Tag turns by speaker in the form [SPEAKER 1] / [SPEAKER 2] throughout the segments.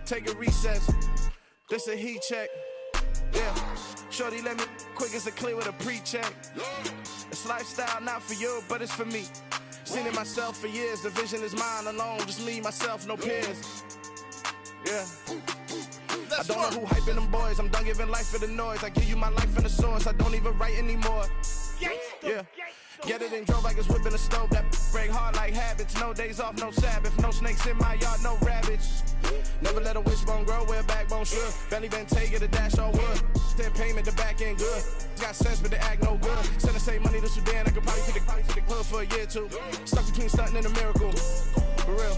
[SPEAKER 1] take a recess. This a heat check. Yeah, shorty let me quick as a clear with a pre-check. It's lifestyle, not for you, but it's for me. Seen it myself for years, the vision is mine alone. Just me, myself, no peers. Yeah. I don't know who hyping them boys. I'm done giving life for the noise. I give you my life in the source. I don't even write anymore. Yeah. Get it and drove like it's whipping a stove. That break hard like habits. No days off, no Sabbath. No snakes in my yard, no rabbits. Never let a wishbone grow where a backbone should. Belly been taking a dash on wood. Then payment, the back end good. Got sense, but the act no good. Send the same money to Sudan. I could probably take the hood for a year or two. Stuck between stunting and a miracle. For real.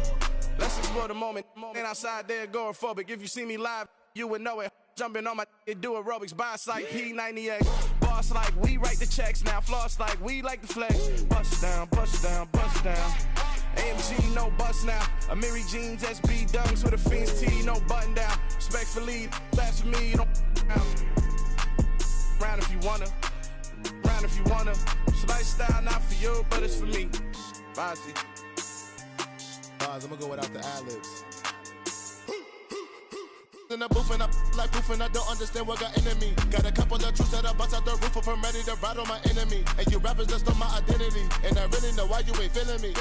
[SPEAKER 1] Let's explore the moment. Ain't outside there agoraphobic. If you see me live, you would know it. Jumping on my do aerobics, boss like P90X. Boss like we write the checks now. Floss like we like the flex. Bust down, bust down, bust down. AMG, no bust now. Amiri jeans, SB dunks with a Fiends T, no button down. Respectfully, that's for me, you don't round if you wanna. Round if you wanna. It's lifestyle, not for you, but it's for me. Bossy.
[SPEAKER 2] I'm gonna go without the ad-libs. In the booth and I like proof and I don't understand what got into me. Got a couple of truths that I bust out the roof if I'm ready to ride on my enemy. And you rappers just stole my identity, and I really know why you ain't feeling me.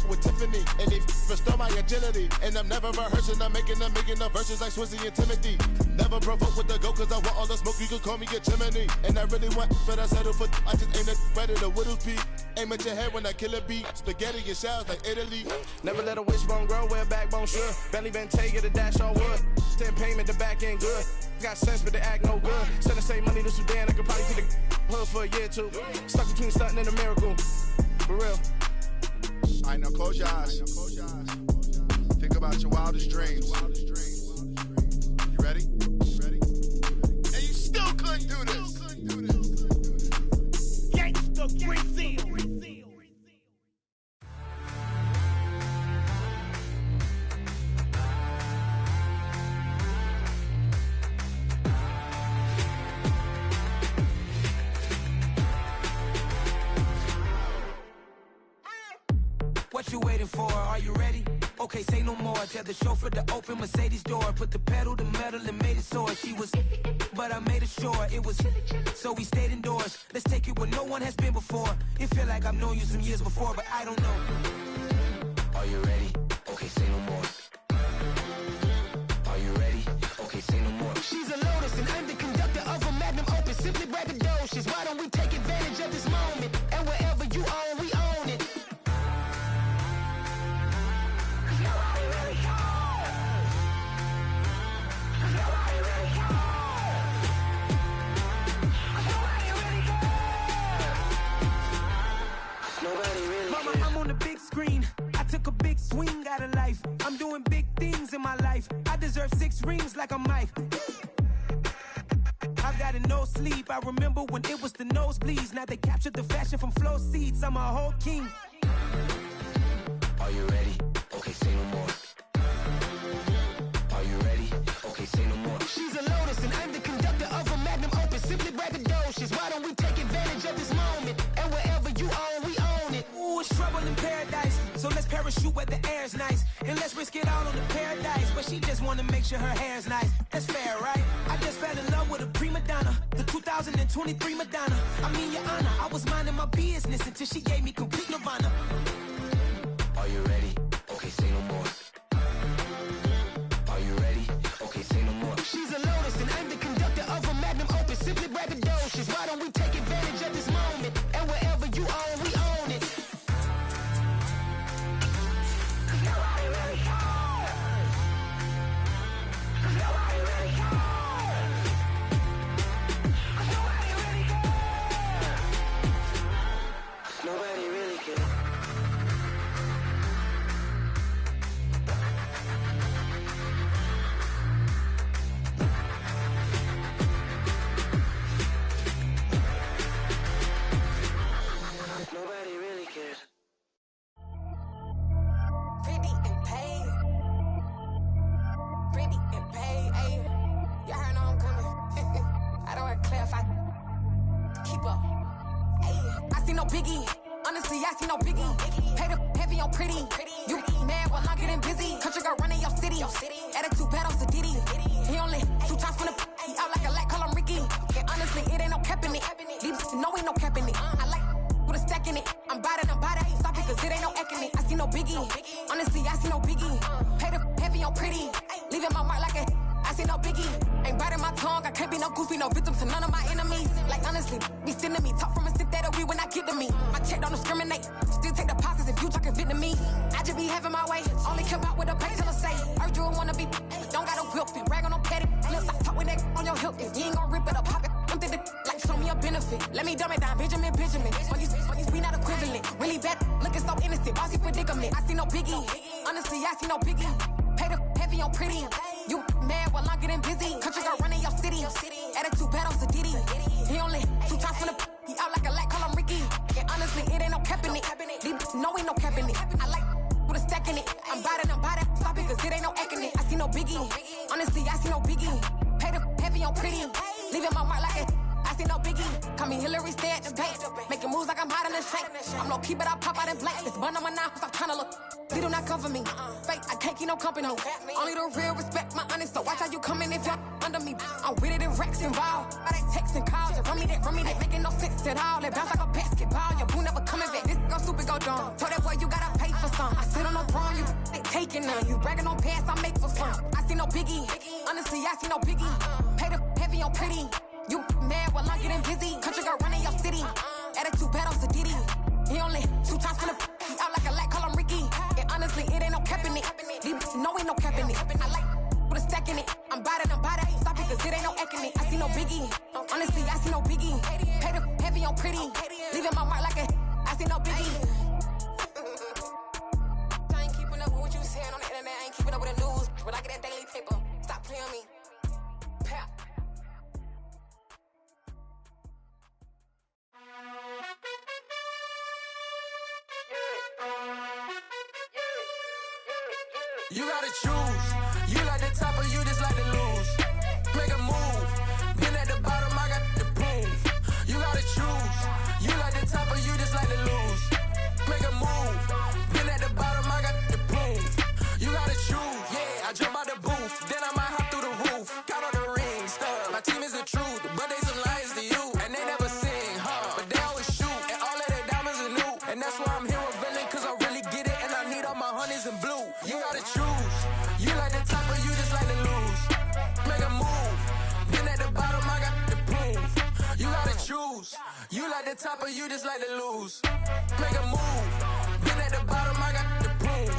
[SPEAKER 2] With Tiffany, and they restore my agility. And I'm never rehearsing, I'm making a million of verses like Swizzy and Timothy. Never provoke with the go, cause I want all the smoke, you can call me a chimney. And I really want, but I settle for, I just aim it better the widow's peak. Aim at your head when I kill a beat. Spaghetti and shells like Italy.
[SPEAKER 1] Never let a wishbone grow where a backbone should. Belly been taking a dash on wood. Then payment, the back end good. Got sense, but the act no good. Send the same money to Sudan, I could probably take the hood for a year or two. Stuck between stunting and a miracle. For real.
[SPEAKER 3] Alright, now close your eyes. Think about your wildest dreams. You ready? And you still couldn't do this. Gangsta Brazil.
[SPEAKER 4] What you waiting for? Are you ready? Okay, say no more. Tell the chauffeur to open Mercedes door. Put the pedal to metal and made it soar. She was, but I made it sure it was. So we stayed indoors. Let's take it where no one has been before. It feel like I've known you some years before, but I don't know. Are you ready? Okay, say no more. Are you ready? Okay, say no more. She's a Lotus and I'm the conductor of a Magnum Opus. Simply braggadocious. Why don't we take advantage of this moment? And wherever you own, we own it. Screen. I took a big swing out of life. I'm doing big things in my life. I deserve 6 rings like I'm Mike. I've got no sleep. I remember when it was the nosebleeds. Now they captured the fashion from flow seats. I'm a whole king. Are you ready? Okay, say no more. Are you ready? Okay, say no more. She's a Lotus and I'm the conductor of a Magnum Opus. Simply braggadocious. Why don't we take advantage of this moment? And wherever you own, we own it. Ooh, it's trouble in paradise. So let's parachute where the air's nice. And let's risk it all on the paradise. But she just wanna make sure her hair's nice. That's fair, right? I just fell in love with a prima donna. The 2023 Madonna. I mean, your honor, I was minding my business until she gave me complete nirvana. Are you ready? Okay, say no more. Are you ready? Okay, say no more. She's a Lotus and I'm the conductor of a Magnum Opus. Simply braggadocious. Why don't we take advantage of this moment? And wherever you own, we own it. Nobody really cares. Nobody really cares. Nobody really cares. Nobody really cares. Nobody really cares.
[SPEAKER 5] Pretty and paid. Pretty and paid. Ayy, y'all heard I'm coming. I don't want to clarify. Keep up. Ayy, I see no biggie. Honestly, I see no biggie. Pay the heavy on pretty. You mad while I'm getting busy. Country girl running your city. Attitude bad on Diddy. He only 2 times from the he out like a light, call him Ricky. And honestly, it ain't no cap in it. These no ain't no cap in it. I like with a stack in it. I'm bad it. Stop it, cause it ain't no eck in it. I see no biggie. Honestly, I see no biggie. Pay the heavy on pretty. Leaving my mark like a I see no biggie. Ain't biting my tongue. I can't be no goofy, no victim to none of my enemies. Like honestly, be sending me talk from a stick that'll be when I get to me. My check don't discriminate. Still take deposits if you talking Vietnamese. I just be having my way. Only come out with a pay till I say. Heard you wanna be. Don't gotta whip it. Rag on no petty. Let's stop talk with that on your hip. If you ain't gon' rip it up, pop it. I'm thinking like show me a benefit. Let me dumb it down, Benjamin. We not equivalent. Really bad, looking so innocent. Bossy predicament. I see no biggie. Honestly, I see no biggie. Pay the heavy on pretty. You mad while I'm getting busy. Country girl running your city. Attitude bad on Diddy. He only 2 times from the he out like a light, call him Ricky. And honestly, it ain't no cap in it. These no ain't no cap in it. I like with a stack in it. I'm bad it. Stop it, cause it ain't no eck in it. I see no biggie. Honestly, I see no biggie. Pay the heavy on pretty. Leaving my mark like it. I see no biggie. Call me Hillary, stay at the bank. Making moves like I'm hot in the shank. I'm low key, but I pop out in blank. This bun on my knife, I'm tryna look. They do not cover me. Fake, I can't keep no company. Only the real respect my honest. So watch how you coming if you're under me. I'm with it in Rex involved. All that text and calls. Run me that making no sense at all. They bounce like a basketball. Your boo never coming back. This go stupid, go dumb. Told that boy you gotta pay for some. I sit on no throne, you ain't taking none. You bragging on past, I make for fun. I see no biggie. Honestly, I see no biggie. Pay the heavy on pretty. You mad while I'm getting busy. Country girl running your city. Attitude bad on Diddy. He only 2 times from the he out like a light, call him Ricky. And honestly, it ain't no cap in it. These no ain't no cap in it. I like with a stack in it. I'm bad it. Stop it, cause it ain't no eck in it. I see no biggie. Honestly, I see no biggie. Pay the heavy on pretty. Leaving my mark like a I see no biggie. I ain't keeping up with what you saying on the internet. I ain't keeping up with the news. But I get that daily paper. Stop playing me. Pap.
[SPEAKER 4] You gotta choose. You like the top or you just like to lose. Make a move. Been at the bottom, I got the proof. You gotta choose. You like the top or you just like to lose. Make a move. Been at the bottom, I got the proof. You gotta choose. Yeah, I jump out the booth. Then I might hop through the roof. Count all the rings. My team is the truth, but they some liars to you. And they never sing, but they always shoot. And all of their diamonds are new. And that's why I'm here revealing, cause I really get it. And I need all my honeys in blue. You gotta choose. You like the top or you just like to lose. Make a move. Been at the bottom, I got the proof. You gotta choose. You like the top or you just like to lose. Make a move. Been at the bottom, I got the proof.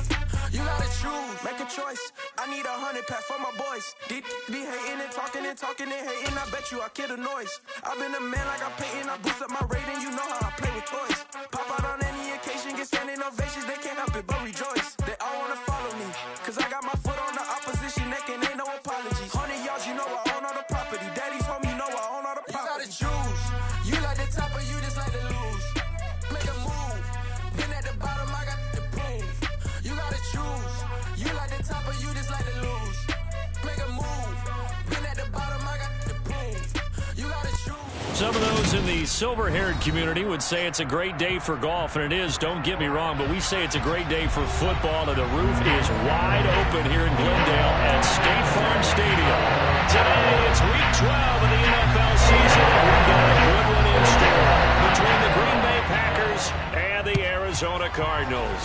[SPEAKER 4] You gotta choose.
[SPEAKER 1] Make a choice. I need 100 pack for my boys. Be hating and talking and hating. I bet you I kill the noise. I've been a man like I'm Peyton. I boost up my rating. You know how I play with toys. Pop out on any occasion, get standing ovations. They can't help it but rejoice. They all wanna follow me, cause I got my foot on the opposition neck and ain't no apologies. 100 yards, you know I own all the property. Daddy's home, you know I own all the property.
[SPEAKER 4] You gotta choose. You like the top or you just like to lose. Make a move. Been at the bottom, I got the proof. You gotta choose. You like the top or you just like to lose. Make a move. Been at the bottom, I got the proof. You gotta choose.
[SPEAKER 6] Some of those in the silver-haired community would say it's a great day for golf, and it is, don't get me wrong, but we say it's a great day for football, and the roof is wide open here in Glendale at State Farm Stadium. Today, it's Week 12 of the NFL season, and we've got a good one in store between the Green Bay Packers and the Arizona Cardinals.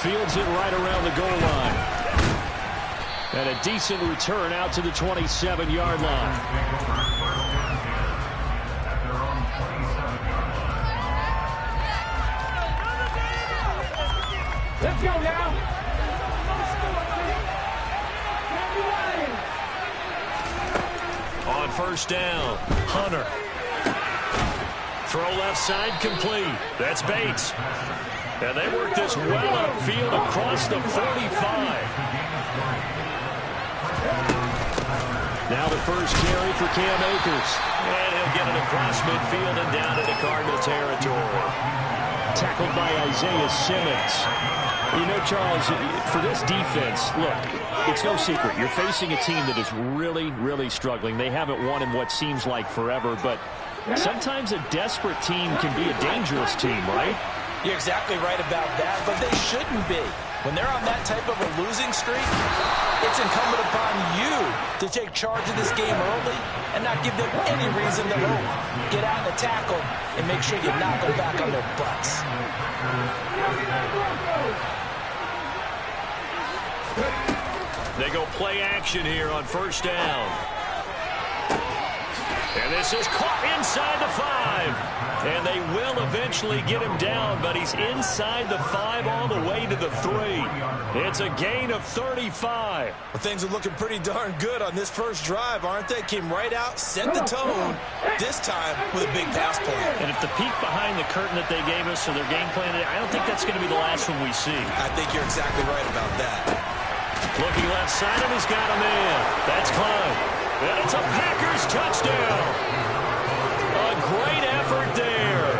[SPEAKER 6] Fields it right around the goal line. And a decent return out to the 27-yard line.
[SPEAKER 7] Let's go now.
[SPEAKER 6] On first down, Hunter. Throw left side complete. That's Bates. And they work this well upfield across the 45. Now the first carry for Cam Akers. And he'll get it across midfield and down into Cardinal territory. Tackled by Isaiah Simmons. You know, Charles, for this defense, look, it's no secret. You're facing a team that is really, really struggling. They haven't won in what seems like forever, but Sometimes a desperate team can be a dangerous team, right?
[SPEAKER 7] You're exactly right about that, but they shouldn't be. When they're on that type of a losing streak, it's incumbent upon you to take charge of this game early and not give them any reason to hope. Get out and attack them and make sure you knock them back on their butts.
[SPEAKER 6] They go play action here on first down. And this is caught inside the 5. And they will eventually get him down, but he's inside the 5 all the way to the 3. It's a gain of 35.
[SPEAKER 7] Well, things are looking pretty darn good on this first drive, aren't they? Came right out, set the tone, this time with a big pass play.
[SPEAKER 6] And if the peek behind the curtain that they gave us or their game plan, I don't think that's going to be the last one we see.
[SPEAKER 7] I think you're exactly right about that.
[SPEAKER 6] Looking left side, and he's got him in. That's Klein. And it's a Packers touchdown. A great effort there.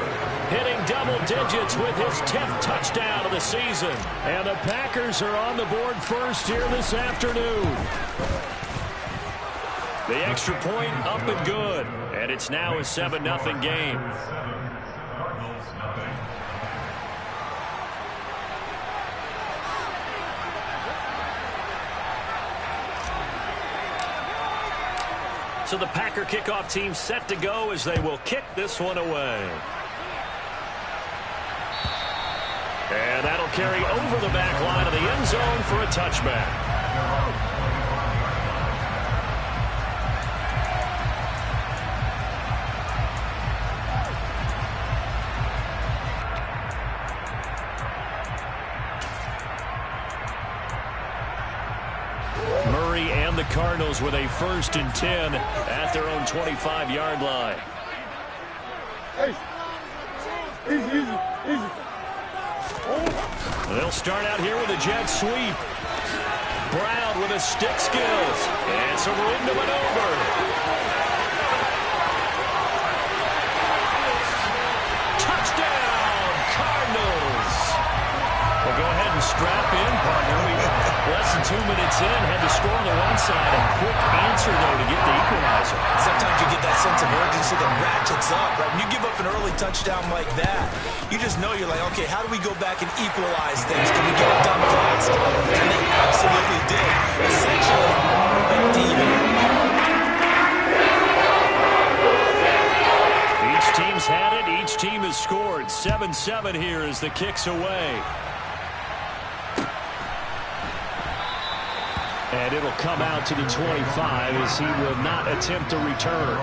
[SPEAKER 6] Hitting double digits with his 10th touchdown of the season. And the Packers are on the board first here this afternoon. The extra point up and good. And it's now a 7-0 game. So the Packer kickoff team set to go as they will kick this one away. And that'll carry over the back line of the end zone for a touchback. The Cardinals with a 1st and 10 at their own 25-yard line. They'll start out here with a jet sweep. Brown with his stick skills. And some room to maneuver. Touchdown, Cardinals. Well, go ahead and strap in, partner. Less than 2 minutes in, had to score on the one side. A quick answer, though, to get the equalizer.
[SPEAKER 7] Sometimes you get that sense of urgency that ratchets up, right? When you give up an early touchdown like that, you just know you're like, okay, how do we go back and equalize things? Can we get it done fast? And they absolutely did. Essentially, back to even.
[SPEAKER 6] Each team's had it. Each team has scored. 7-7 here as the kick's away. And it'll come out to the 25 as he will not attempt a return.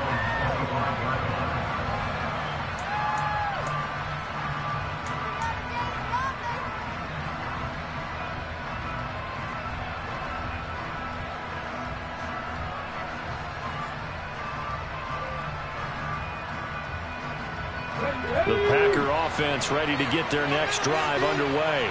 [SPEAKER 6] The Packer offense ready to get their next drive underway.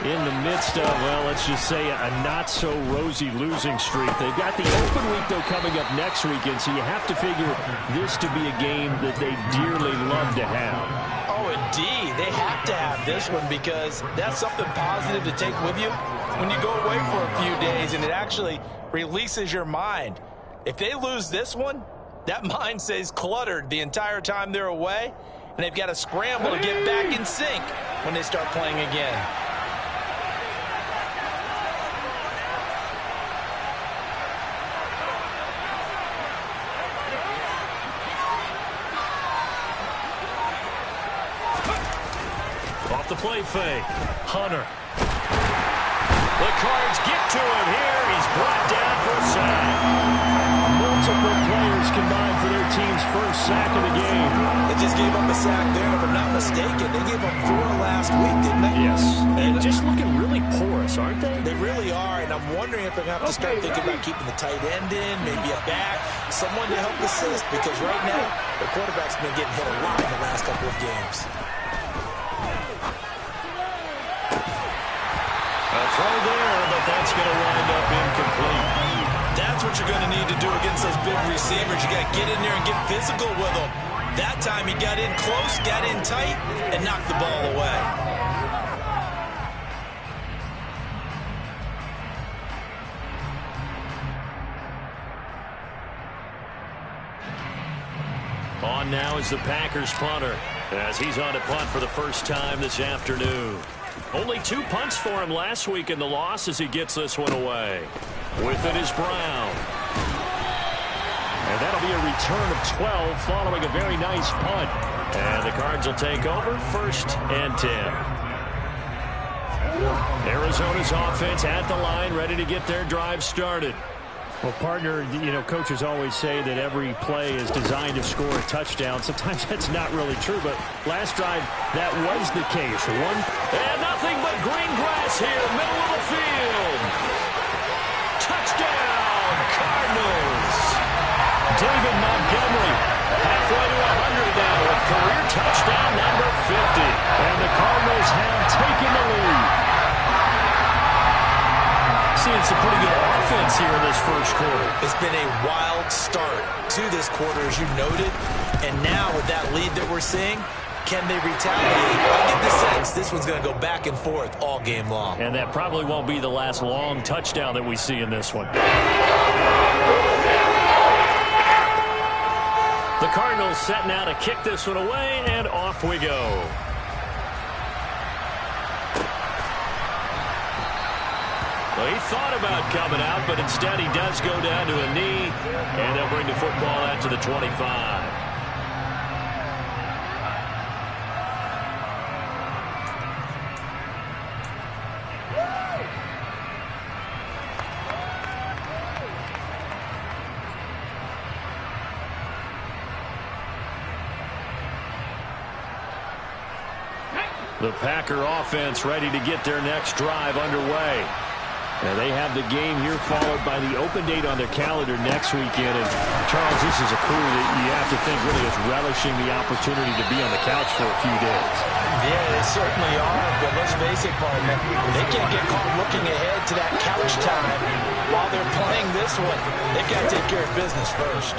[SPEAKER 6] In the midst of, well, let's just say a not-so-rosy losing streak. They've got the open week, though, coming up next weekend, so you have to figure this to be a game that they dearly love to have.
[SPEAKER 7] Oh, indeed. They have to have this one because that's something positive to take with you when you go away for a few days, and it actually releases your mind. If they lose this one, that mind stays cluttered the entire time they're away, and they've got to scramble to get back in sync when they start playing again.
[SPEAKER 6] Off the play fake. Hunter. The Cards get to him here. He's brought down for a sack. Multiple players combined for their team's first sack of the game.
[SPEAKER 7] They just gave up a sack there, and if I'm not mistaken, they gave up 4 last week, didn't they?
[SPEAKER 6] Yes. And just looking really porous, aren't they?
[SPEAKER 7] They really are, and I'm wondering if they're going to have to start thinking about keeping the tight end in, maybe a back, someone to help assist, because right now, the quarterback's been getting hit a lot in the last couple of games.
[SPEAKER 6] A throw there, but that's going to wind up incomplete.
[SPEAKER 7] That's what you're going to need to do against those big receivers. You got to get in there and get physical with them. That time he got in close, got in tight, and knocked the ball away.
[SPEAKER 6] On now is the Packers punter, as he's on to punt for the first time this afternoon. Only 2 punts for him last week in the loss as he gets this one away. With it is Brown. And that'll be a return of 12 following a very nice punt. And the Cards will take over 1st and 10. Arizona's offense at the line, ready to get their drive started.
[SPEAKER 8] Well, partner, coaches always say that every play is designed to score a touchdown. Sometimes that's not really true, but last drive, that was the case.
[SPEAKER 6] And nothing but green grass here, middle of the field. Touchdown, Cardinals. David Montgomery, halfway to 100 now with career touchdown number 50.
[SPEAKER 8] And the Cardinals have taken the lead.
[SPEAKER 6] Seeing some pretty good offense here in this first quarter.
[SPEAKER 7] It's been a wild start to this quarter, as you noted. And now with that lead that we're seeing, can they retaliate? I get the sense this one's going to go back and forth all game long.
[SPEAKER 6] And that probably won't be the last long touchdown that we see in this one. The Cardinals set now to kick this one away, and off we go. Well, he thought about coming out, but instead he does go down to a knee, and they'll bring the football out to the 25. The Packer offense ready to get their next drive underway. And they have the game here followed by the open date on their calendar next weekend. And Charles, this is a crew that you have to think really is relishing the opportunity to be on the couch for a few days.
[SPEAKER 7] Yeah, they certainly are. But let's face it, partner, they can't get caught looking ahead to that couch time while they're playing this one. They've got to take care of business first.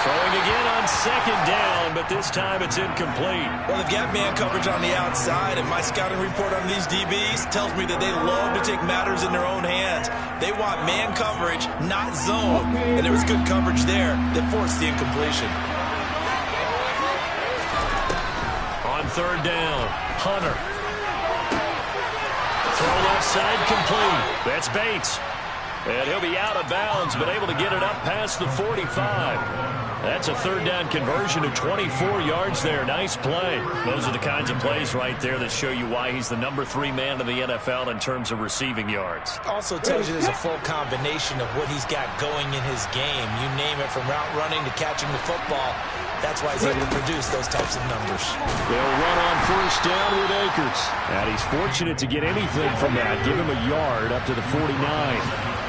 [SPEAKER 6] Throwing again on 2nd down, but this time it's incomplete.
[SPEAKER 7] Well, they've got man coverage on the outside, and my scouting report on these DBs tells me that they love to take matters in their own hands. They want man coverage, not zone. And there was good coverage there that forced the incompletion.
[SPEAKER 6] On 3rd down, Hunter. Throw left side complete. That's Bates. And he'll be out of bounds, but able to get it up past the 45. That's a 3rd down conversion of 24 yards there. Nice play. Those are the kinds of plays right there that show you why he's the number 3 man in the NFL in terms of receiving yards.
[SPEAKER 7] Also tells you there's a full combination of what he's got going in his game. You name it, from route running to catching the football. That's why he's able to produce those types of numbers.
[SPEAKER 6] They'll run on 1st down with Akers. And he's fortunate to get anything from that. Give him a yard up to the 49.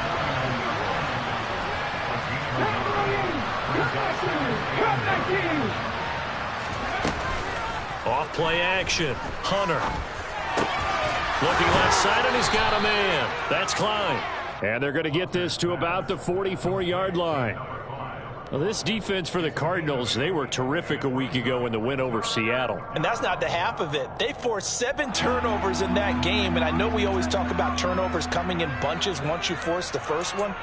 [SPEAKER 6] Off play action. Hunter. Looking left side, and he's got a man. That's Klein. And they're going to get this to about the 44-yard line. Well, this defense for the Cardinals, they were terrific a week ago in the win over Seattle.
[SPEAKER 7] And that's not the half of it. They forced 7 turnovers in that game, and I know we always talk about turnovers coming in bunches once you force the first one,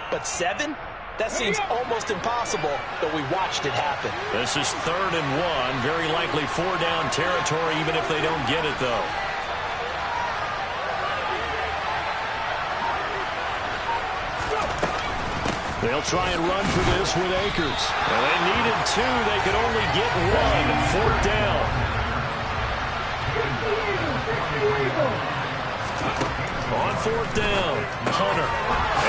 [SPEAKER 7] but 7? That seems almost impossible, but we watched it happen.
[SPEAKER 6] This is 3rd and 1. Very likely 4-down territory, even if they don't get it, though. They'll try and run for this with Akers. And they needed 2. They could only get 1. 4th down. On 4th down, Hunter.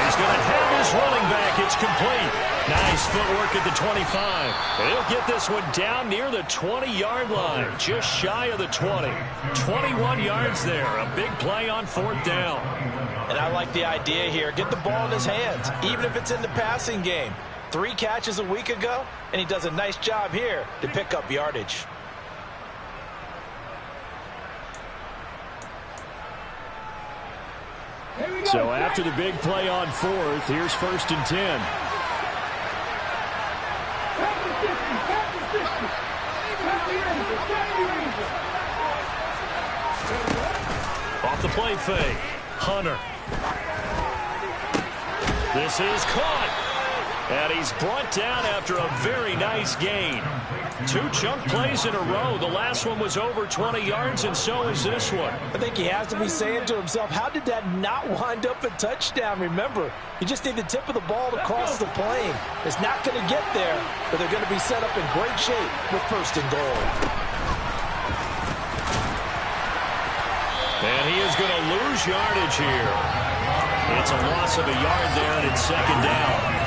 [SPEAKER 6] He's going to have his running back. It's complete. Nice footwork at the 25. And he'll get this one down near the 20-yard line, just shy of the 20. 21 yards there. A big play on 4th down.
[SPEAKER 7] And I like the idea here. Get the ball in his hands, even if it's in the passing game. 3 catches a week ago, and he does a nice job here to pick up yardage.
[SPEAKER 6] So after the big play on 4th, here's 1st and 10. Off the play fake, Hunter. This is caught. And he's brought down after a very nice gain. 2 chunk plays in a row. The last one was over 20 yards, and so is this one.
[SPEAKER 7] I think he has to be saying to himself, how did that not wind up a touchdown? Remember, you just need the tip of the ball to cross the plane. It's not going to get there, but they're going to be set up in great shape with 1st and goal.
[SPEAKER 6] And he is going to lose yardage here. It's a loss of a yard there, and it's 2nd down.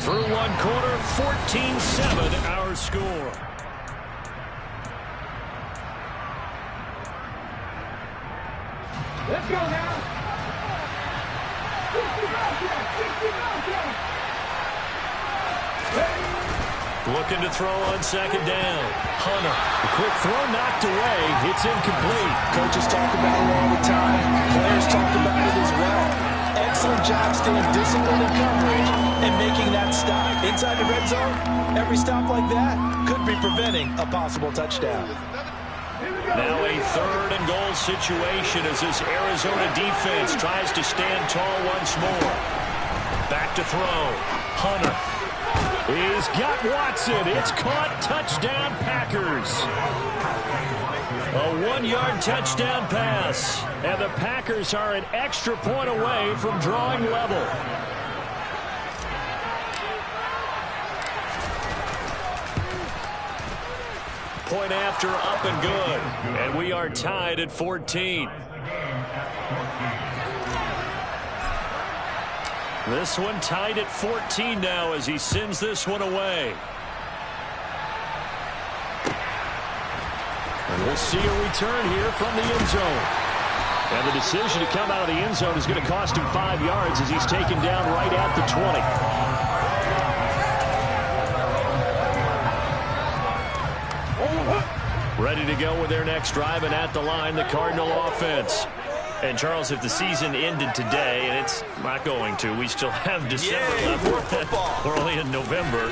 [SPEAKER 6] Through 1 quarter, 14-7 our score.
[SPEAKER 4] Let's go now.
[SPEAKER 6] Looking to throw on 2nd down. Hunter. A quick throw knocked away. It's incomplete.
[SPEAKER 7] Coaches talk about it all the time. Players talk about it as well. Excellent job staying disciplined in coverage and making that stop. Inside the red zone, every stop like that could be preventing a possible touchdown.
[SPEAKER 6] Now a 3rd and goal situation as this Arizona defense tries to stand tall once more. Back to throw. Hunter. He's got Watson. It's caught. Touchdown, Packers. A 1-yard touchdown pass. And the Packers are an extra point away from drawing level. Point after, up and good. And we are tied at 14. This one tied at 14 now as he sends this one away. And we'll see a return here from the end zone. And the decision to come out of the end zone is going to cost him 5 yards as he's taken down right at the 20. Ready to go with their next drive, and at the line, the Cardinal offense. And, Charles, if the season ended today, and it's not going to, we still have December left. We're only in November.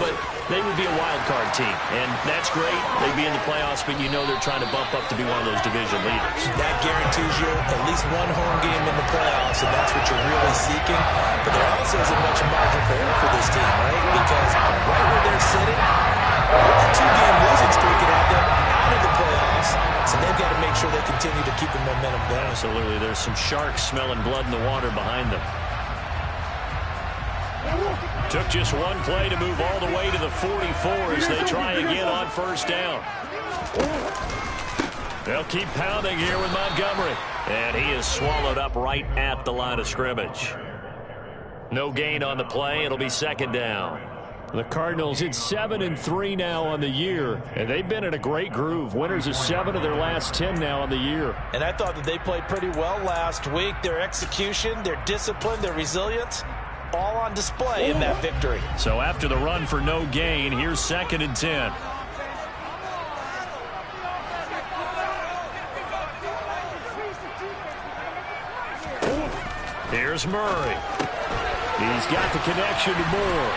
[SPEAKER 6] But they would be a wild card team. And that's great. They'd be in the playoffs, but you know they're trying to bump up to be one of those division leaders.
[SPEAKER 7] That guarantees you at least 1 home game in the playoffs, and that's what you're really seeking. But there also isn't much margin for error for this team, right? Because right where they're sitting, a 2-game losing streak could have them out of the playoffs. So they've got to make sure they continue to keep the momentum down.
[SPEAKER 6] Absolutely. There's some sharks smelling blood in the water behind them. Took just 1 play to move all the way to the 44 as they try again on 1st down. They'll keep pounding here with Montgomery. And he is swallowed up right at the line of scrimmage. No gain on the play. It'll be 2nd down. The Cardinals, it's 7-3 now on the year, and they've been in a great groove. Winners of 7 of their last 10 now on the year.
[SPEAKER 7] And I thought that they played pretty well last week. Their execution, their discipline, their resilience, all on display in that victory.
[SPEAKER 6] So after the run for no gain, here's 2nd and 10. Here's Murray. He's got the connection to Moore.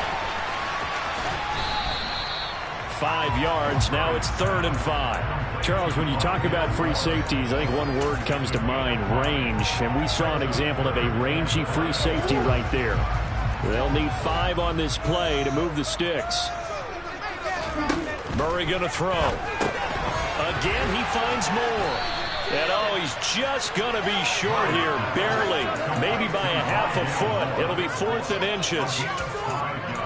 [SPEAKER 6] 5 yards. Now it's 3rd and 5. Charles, when you talk about free safeties, I think one word comes to mind, range. And we saw an example of a rangy free safety right there. They'll need 5 on this play to move the sticks. Murray going to throw. Again, he finds Moore. And oh, he's just going to be short here, barely. Maybe by a half a foot. It'll be 4th and inches.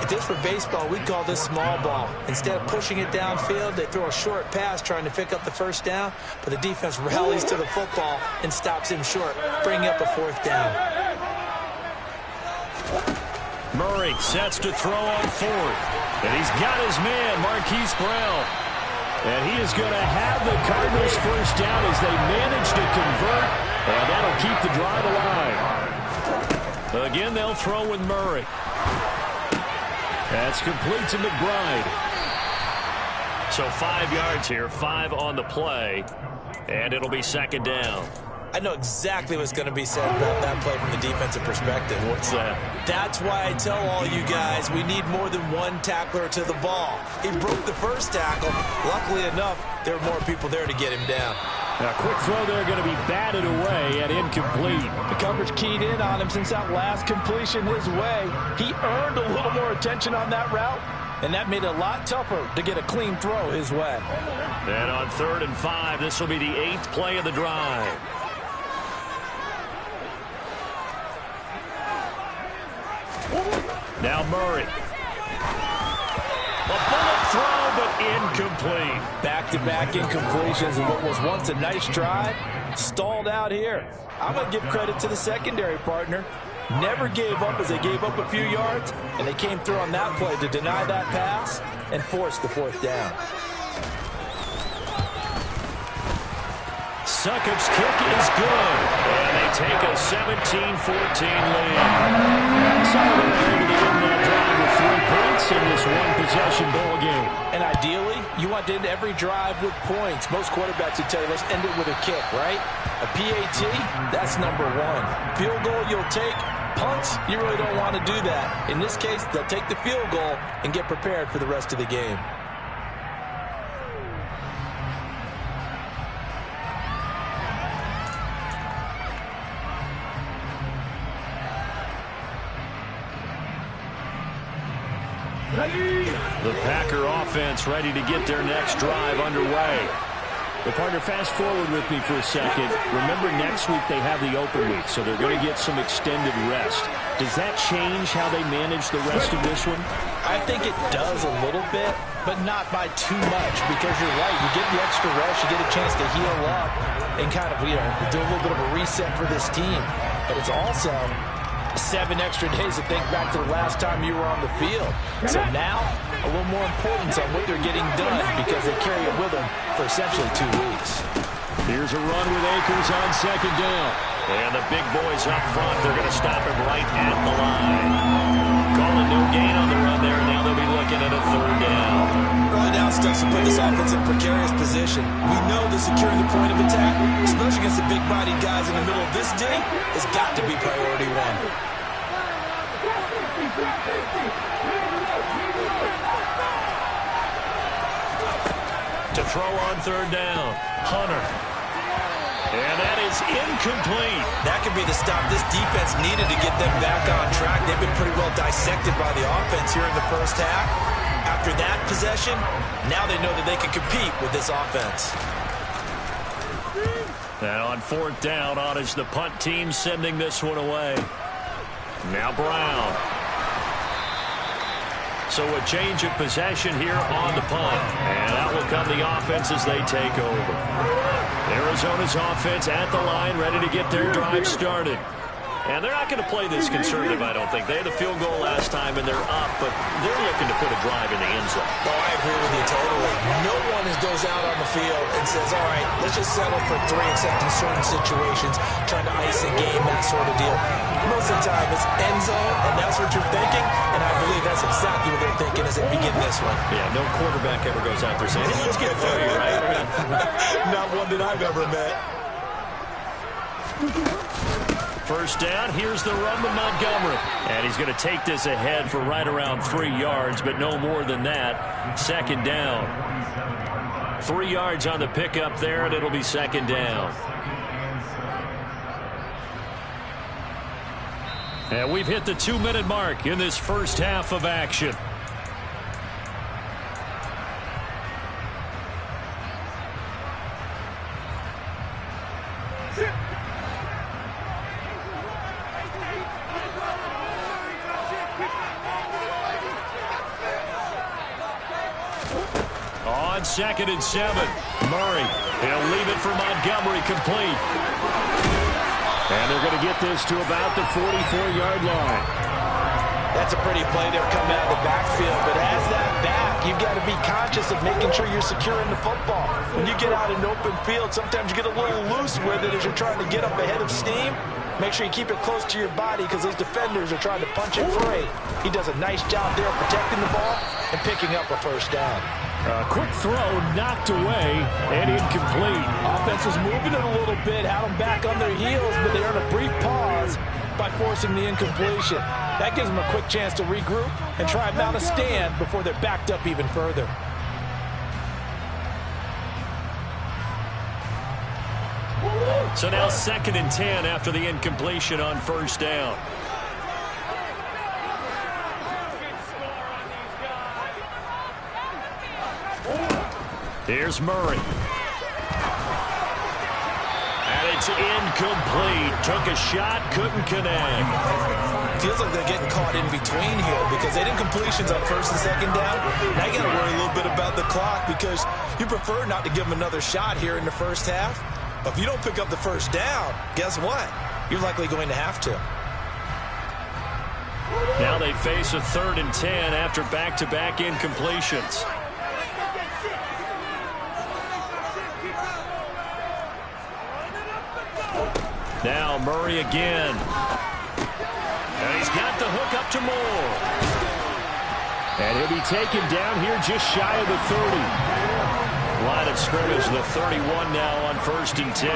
[SPEAKER 7] If this were baseball, we'd call this small ball. Instead of pushing it downfield, they throw a short pass trying to pick up the 1st down, but the defense rallies to the football and stops him short, bringing up a 4th down.
[SPEAKER 6] Murray sets to throw on 4th. And he's got his man, Marquise Brown. And he is going to have the Cardinals 1st down as they manage to convert, and that'll keep the drive alive. Again, they'll throw with Murray. That's complete to McBride. So 5 yards here, 5 on the play, and it'll be 2nd down.
[SPEAKER 7] I know exactly what's going to be said about that play from the defensive perspective.
[SPEAKER 6] What's that?
[SPEAKER 7] That's why I tell all you guys we need more than one tackler to the ball. He broke the first tackle. Luckily enough, there were more people there to get him down.
[SPEAKER 6] A quick throw there going to be batted away and incomplete.
[SPEAKER 7] The coverage keyed in on him since that last completion his way. He earned a little more attention on that route, and that made it a lot tougher to get a clean throw his way.
[SPEAKER 6] And on 3rd and 5, this will be the 8th play of the drive. Now Murray. A bullet throw, but incomplete.
[SPEAKER 7] Back-to-back incompletions in what was once a nice drive. Stalled out here. I'm going to give credit to the secondary partner. Never gave up as they gave up a few yards, and they came through on that play to deny that pass and force the 4th down.
[SPEAKER 6] Succop's kick is good, and they take a 17-14 lead. So they're able to win that drive with 3 points in this one-possession ball game.
[SPEAKER 7] And ideally, you want to end every drive with points. Most quarterbacks would tell you, let's end it with a kick, right? A PAT, that's number 1. Field goal you'll take. Punts, you really don't want to do that. In this case, they'll take the field goal and get prepared for the rest of the game.
[SPEAKER 6] The Packer offense ready to get their next drive underway.
[SPEAKER 8] The partner, fast forward with me for a second. Remember, next week they have the open week, so they're going to get some extended rest. Does that change how they manage the rest of this one?
[SPEAKER 7] I think it does a little bit, but not by too much, because you're right. You get the extra rest, you get a chance to heal up and kind of, do a little bit of a reset for this team. But it's also 7 extra days to think back to the last time you were on the field. So now, a little more importance on what they're getting done because they carry it with them for essentially 2 weeks.
[SPEAKER 6] Here's a run with Akers on 2nd down. And the big boys up front, they're going to stop him right at the line. Calling no gain on the run there. Now they'll be looking at a 3rd down.
[SPEAKER 7] Early down steps to put this offense in precarious position. We know that securing the point of attack, especially against the big-bodied guys in the middle of this day, has got to be priority 1.
[SPEAKER 6] To throw on 3rd down, Hunter. And that is incomplete.
[SPEAKER 7] That could be the stop this defense needed to get them back on track. They've been pretty well dissected by the offense here in the first half. After that possession, now they know that they can compete with this offense.
[SPEAKER 6] And on 4th down, on is the punt team sending this one away. Now Brown. So a change of possession here on the punt. And out will come the offense as they take over. Arizona's offense at the line, ready to get their drive started. And they're not going to play this conservative, I don't think. They had a field goal last time, and they're up, but they're looking to put a drive in the end zone.
[SPEAKER 7] Oh, I agree with you totally. No one goes out on the field and says, all right, let's just settle for 3 except in certain situations, trying to ice a game, that sort of deal. Most of the time, it's end zone, and that's what you're thinking, and I believe that's exactly what they're thinking as they begin this one.
[SPEAKER 6] Yeah, no quarterback ever goes out there saying, hey, let's get 30, right?
[SPEAKER 7] Not one that I've ever met.
[SPEAKER 6] 1st down, here's the run with Montgomery. And he's going to take this ahead for right around 3 yards, but no more than that. 2nd down. 3 yards on the pickup there, and it'll be 2nd down. And we've hit the 2-minute mark in this first half of action. On 2nd and 7, Murray. He'll leave it for Montgomery, complete. And they're going to get this to about the 44-yard line.
[SPEAKER 7] That's a pretty play there coming out of the backfield. But as that back, you've got to be conscious of making sure you're securing the football. When you get out in open field, sometimes you get a little loose with it as you're trying to get up ahead of steam. Make sure you keep it close to your body because those defenders are trying to punch it free. He does a nice job there protecting the ball and picking up a first down.
[SPEAKER 8] Quick throw knocked away and incomplete.
[SPEAKER 7] Offense was moving it a little bit, had them back on their heels, but they earned a brief pause by forcing the incompletion. That gives them a quick chance to regroup and try and mount a stand before they're backed up even further.
[SPEAKER 6] So now 2nd and 10 after the incompletion on first down. Here's Murray. And it's incomplete. Took a shot, couldn't connect.
[SPEAKER 7] Feels like they're getting caught in between here because they did completions on 1st and 2nd down. Now you got to worry a little bit about the clock because you prefer not to give them another shot here in the first half. But if you don't pick up the first down, guess what? You're likely going to have to.
[SPEAKER 6] Now they face a 3rd and 10 after back-to-back incompletions. Now Murray again. And he's got the hook up to Moore.
[SPEAKER 8] And he'll be taken down here just shy of the 30.
[SPEAKER 6] Line of scrimmage, the 31 now on 1st and 10.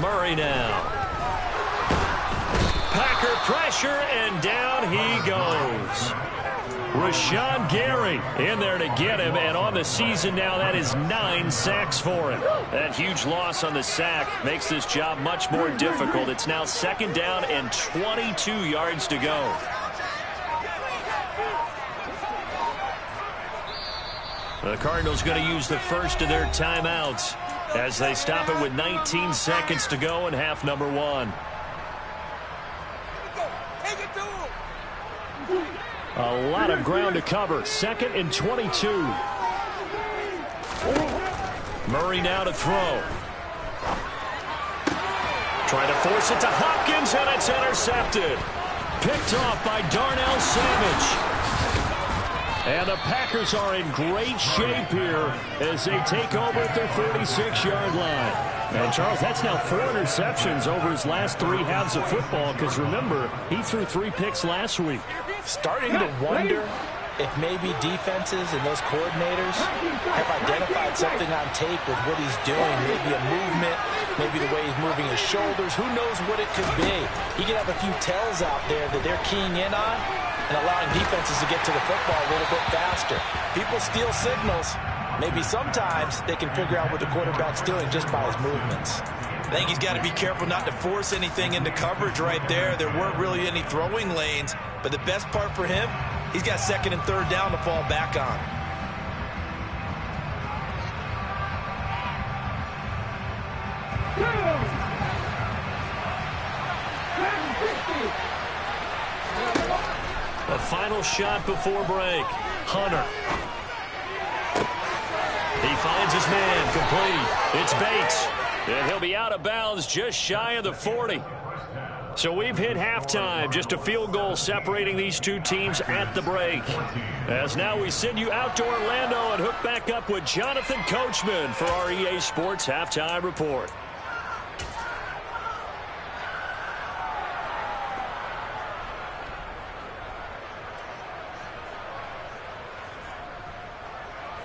[SPEAKER 6] Murray now. Packer pressure, and down he goes. Rashawn Gary in there to get him, and on the season now, that is 9 sacks for him. That huge loss on the sack makes this job much more difficult. It's now 2nd down and 22 yards to go. The Cardinals going to use the first of their timeouts as they stop it with 19 seconds to go in half number 1.
[SPEAKER 8] A lot of ground to cover. 2nd and 22.
[SPEAKER 6] Murray now to throw. Trying to force it to Hopkins, and it's intercepted. Picked off by Darnell Savage.
[SPEAKER 8] And the Packers are in great shape here as they take over at their 36-yard line. And, Charles, that's now 4 interceptions over his last 3 halves of football because, remember, he threw 3 picks last week.
[SPEAKER 7] Starting to wonder if maybe defenses and those coordinators have identified something on tape with what he's doing. Maybe a movement, maybe the way he's moving his shoulders. Who knows what it could be? He could have a few tells out there that they're keying in on and allowing defenses to get to the football a little bit faster. People steal signals. Maybe sometimes they can figure out what the quarterback's doing just by his movements.
[SPEAKER 9] I think he's got to be careful not to force anything into coverage right there. There weren't really any throwing lanes, but the best part for him, he's got 2nd and 3rd down to fall back on.
[SPEAKER 6] The final shot before break. Hunter. He finds his man, complete. It's Bates. And he'll be out of bounds just shy of the 40. So we've hit halftime. Just a field goal separating these two teams at the break. As now we send you out to Orlando and hook back up with Jonathan Coachman for our EA Sports Halftime Report.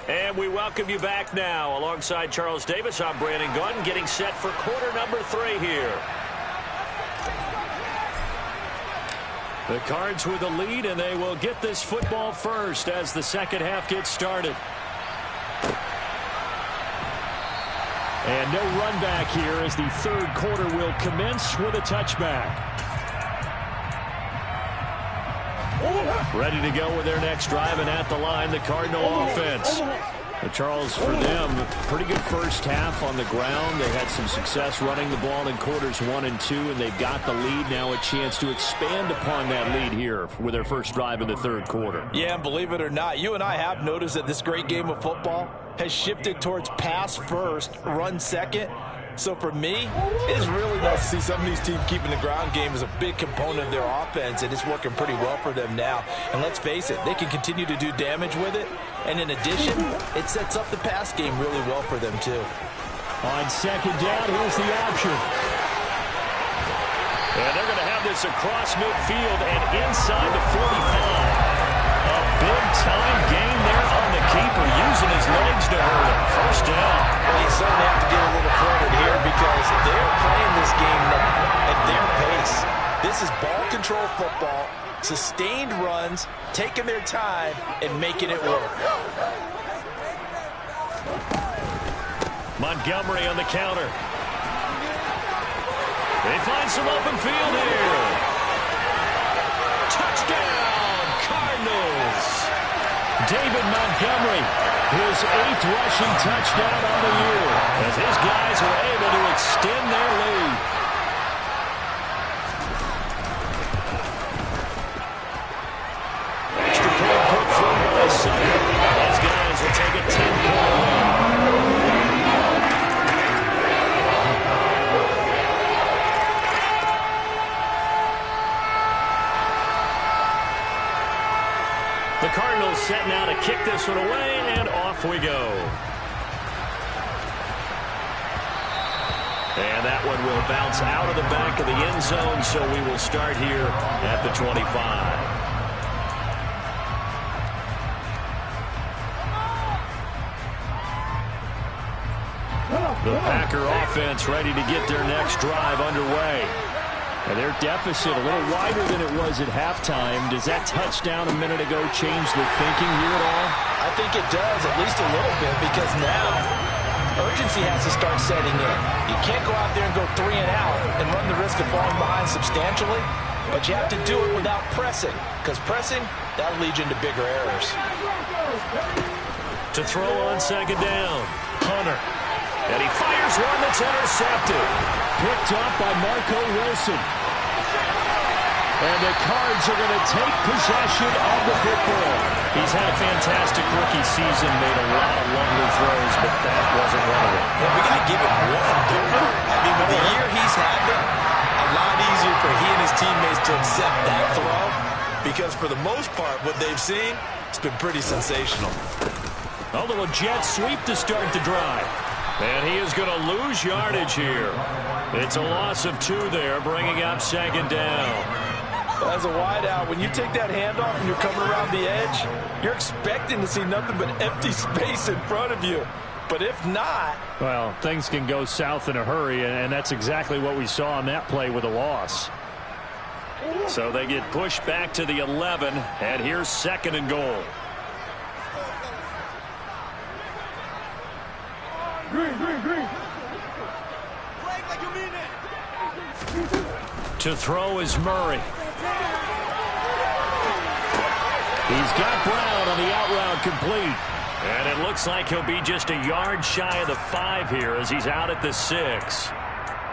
[SPEAKER 6] And we welcome you back now. Alongside Charles Davis, I'm Brandon Gunn, getting set for quarter number 3 here. The Cards with the lead, and they will get this football first as the second half gets started. And no run back here as the third quarter will commence with a touchback. Ready to go with their next drive, and at the line, the Cardinal offense. Charles, for them, pretty good first half on the ground. They had some success running the ball in quarters 1 and 2, and they've got the lead. Now a chance to expand upon that lead here with their first drive in the third quarter.
[SPEAKER 7] Yeah, and believe it or not, you and I have noticed that this great game of football has shifted towards pass first, run second.
[SPEAKER 9] So for me, it's really nice to see some of these teams keeping the ground game as a big component of their offense, and it's working pretty well for them now. And let's face it, they can continue to do damage with it. And in addition, it sets up the pass game really well for them too.
[SPEAKER 8] On second down, here's the option. And they're going to have this across midfield and inside the 45. A big-time gain there on the keeper, using his legs to hurt him. First down.
[SPEAKER 9] Well, you certainly have to give a little credit here because they're playing this game now at their pace. This is ball control football, sustained runs, taking their time, and making it work.
[SPEAKER 8] Montgomery on the counter. They find some open field here. Touchdown, Cardinals. David Montgomery, his 8th rushing touchdown on the year, as his guys are able to extend their lead. Extra point put through by Sutter. His guys will take a 10-point lead. The Cardinals set now to kick this one away, and off we go. And that one will bounce out of the back of the end zone, so we will start here at the 25. The Packer offense ready to get their next drive underway. And their deficit a little wider than it was at halftime. Does that touchdown a minute ago change the thinking here at all?
[SPEAKER 9] I think it does, at least a little bit, because now urgency has to start setting in. You can't go out there and go 3 and out and run the risk of falling behind substantially, but you have to do it without pressing, because pressing, that'll lead you into bigger errors.
[SPEAKER 8] To throw on second down, Hunter. And he fires one that's intercepted. Picked up by Marco Wilson. And the Cards are going to take possession of the football. He's had a fantastic rookie season, made a lot of lovely throws, but that wasn't one of them.
[SPEAKER 9] Well, we got to give it one, don't we? I mean, with the year he's had them, a lot easier for he and his teammates to accept that throw, because for the most part, what they've seen, it's been pretty sensational.
[SPEAKER 8] A little jet sweep to start the drive. And he is going to lose yardage here. It's a loss of 2 there, bringing up second down.
[SPEAKER 9] As a wideout, when you take that handoff and you're coming around the edge, you're expecting to see nothing but empty space in front of you. But if not...
[SPEAKER 8] Well, things can go south in a hurry, and that's exactly what we saw on that play with a loss. So they get pushed back to the 11, and here's second and goal.
[SPEAKER 10] Green.
[SPEAKER 8] To throw is Murray. He's got Brown on the out route complete. And it looks like he'll be just a yard shy of the 5 here as he's out at the 6.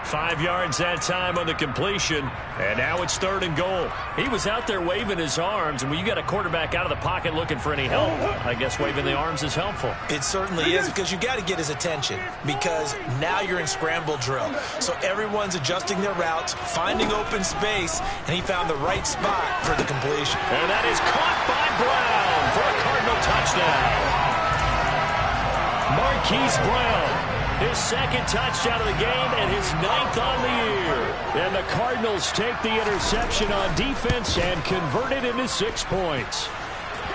[SPEAKER 8] 5 yards that time on the completion, and now it's third and goal. He was out there waving his arms, and when you got a quarterback out of the pocket looking for any help, I guess waving the arms is helpful.
[SPEAKER 9] It certainly is, because you got to get his attention, because now you're in scramble drill. So everyone's adjusting their routes, finding open space, and he found the right spot for the completion.
[SPEAKER 8] And that is caught by Brown for a Cardinal touchdown. Marquise Brown, his second touchdown of the game and his 9th on the year. And the Cardinals take the interception on defense and convert it into 6 points.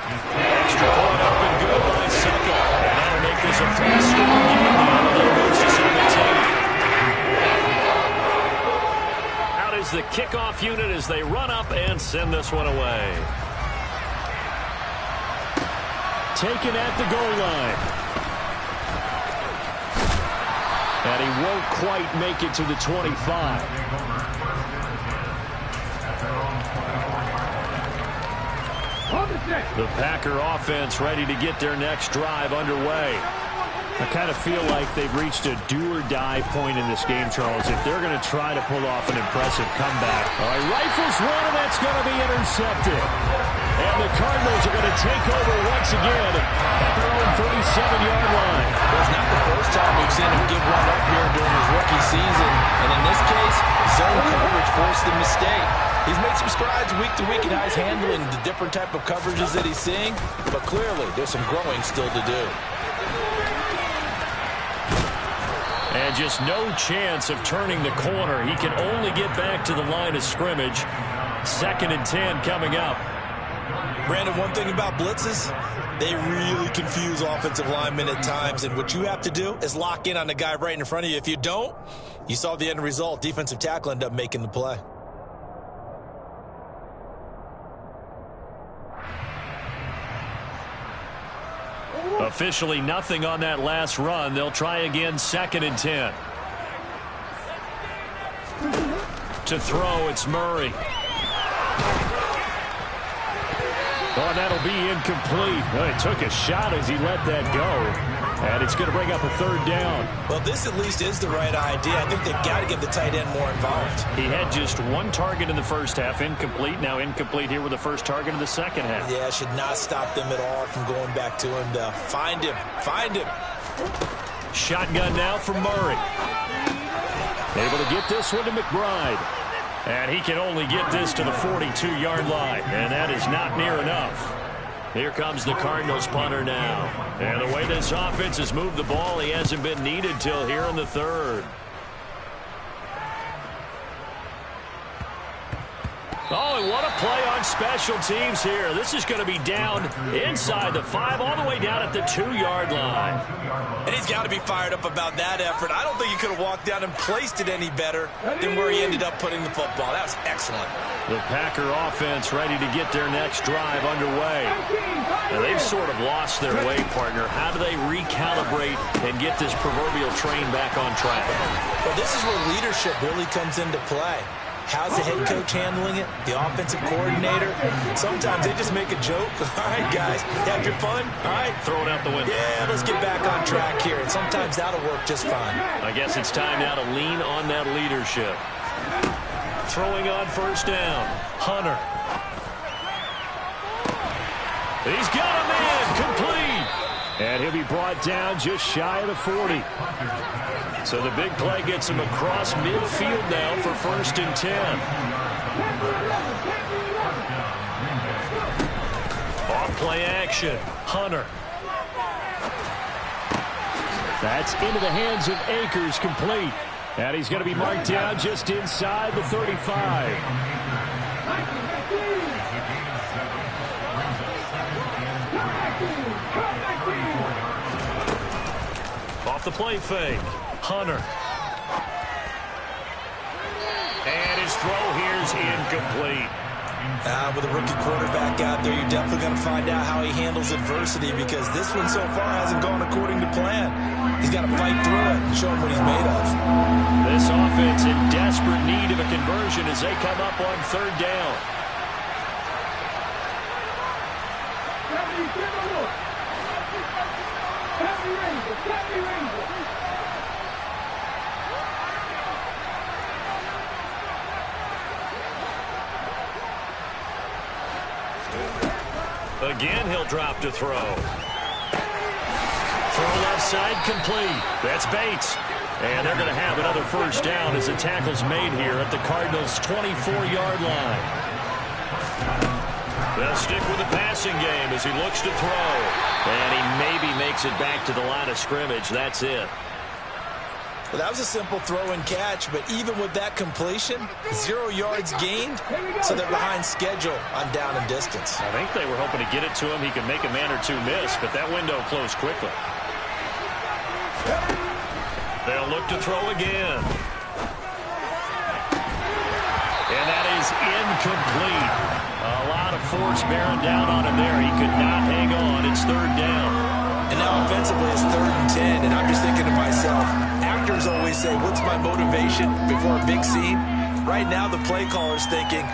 [SPEAKER 8] Extra point up and good by Sucker. And that'll make this a 3-score game now. That moves to 17. Out is the kickoff unit as they run up and send this one away. Taken at the goal line. And he won't quite make it to the 25. The Packer offense ready to get their next drive underway. I kind of feel like they've reached a do-or-die point in this game, Charles, if they're going to try to pull off an impressive comeback. All right, rifles one, and that's going to be intercepted. And the Cardinals are going to take over once again at their own 37-yard line.
[SPEAKER 9] Well, it's not the first time we've seen him give one up here during his rookie
[SPEAKER 7] force the mistake. He's made some strides week to week, and now he's handling the different type of coverages that he's seeing. But clearly, there's some growing still to do.
[SPEAKER 6] And just no chance of turning the corner. He can only get back to the line of scrimmage. 2nd and 10 coming up.
[SPEAKER 7] Brandon, one thing about blitzes, they really confuse offensive linemen at times. And what you have to do is lock in on the guy right in front of you. If you don't, you saw the end result. Defensive tackle ended up making the play.
[SPEAKER 6] Officially nothing on that last run. They'll try again, 2nd and 10. To throw, it's Murray. Oh, that'll be incomplete. Well, he took a shot as he let that go. And it's going to bring up a 3rd down.
[SPEAKER 7] Well, this at least is the right idea. I think they've got to get the tight end more involved.
[SPEAKER 6] He had just 1 target in the first half, incomplete. Now incomplete here with the first target in the second half.
[SPEAKER 7] Yeah, should not stop them at all from going back to him to find him. Find him.
[SPEAKER 6] Shotgun now from Murray. Able to get this one to McBride. And he can only get this to the 42-yard line. And that is not near enough. Here comes the Cardinals punter now. And the way this offense has moved the ball, he hasn't been needed till here in the 3rd. Oh, and what a play on special teams here. This is going to be down inside the 5, all the way down at the 2-yard line.
[SPEAKER 7] And he's got to be fired up about that effort. I don't think he could have walked down and placed it any better than where he ended up putting the football. That was excellent.
[SPEAKER 6] The Packer offense ready to get their next drive underway. Now, they've sort of lost their way, partner. How do they recalibrate and get this proverbial train back on track?
[SPEAKER 7] Well, this is where leadership really comes into play. How's the head coach handling it? The offensive coordinator? Sometimes they just make a joke. All right, guys, have your fun. All right.
[SPEAKER 6] Throw it out the window.
[SPEAKER 7] Yeah, let's get back on track here. And sometimes that'll work just fine.
[SPEAKER 6] I guess it's time now to lean on that leadership. Throwing on 1st down. Hunter. He's got a man. Complete. And he'll be brought down just shy of the 40. So the big play gets him across midfield now for 1st and 10. Off play action. Hunter. That's into the hands of Akers, complete. And he's going to be marked down just inside the 35. Off the play fake. Hunter. And his throw here's incomplete.
[SPEAKER 7] With a rookie quarterback out there, you're definitely going to find out how he handles adversity, because this one so far hasn't gone according to plan. He's got to fight through it and show him what he's made of.
[SPEAKER 6] This offense in desperate need of a conversion as they come up on 3rd down. Again, he'll drop to throw. Throw left side, complete. That's Bates. And they're going to have another 1st down as the tackle's made here at the Cardinals' 24-yard line. They'll stick with the passing game as he looks to throw. And he maybe makes it back to the line of scrimmage. That's it.
[SPEAKER 7] Well, that was a simple throw and catch, but even with that completion, 0 yards gained, so they're behind schedule on down and distance.
[SPEAKER 6] I think they were hoping to get it to him. He could make a man or two miss, but that window closed quickly. They'll look to throw again. And that is incomplete. A lot of force bearing down on him there. He could not hang on. It's 3rd down.
[SPEAKER 7] And now offensively it's 3rd and 10, and I'm just thinking to myself, actors always say, what's my motivation before a big scene? Right now the play caller's thinking,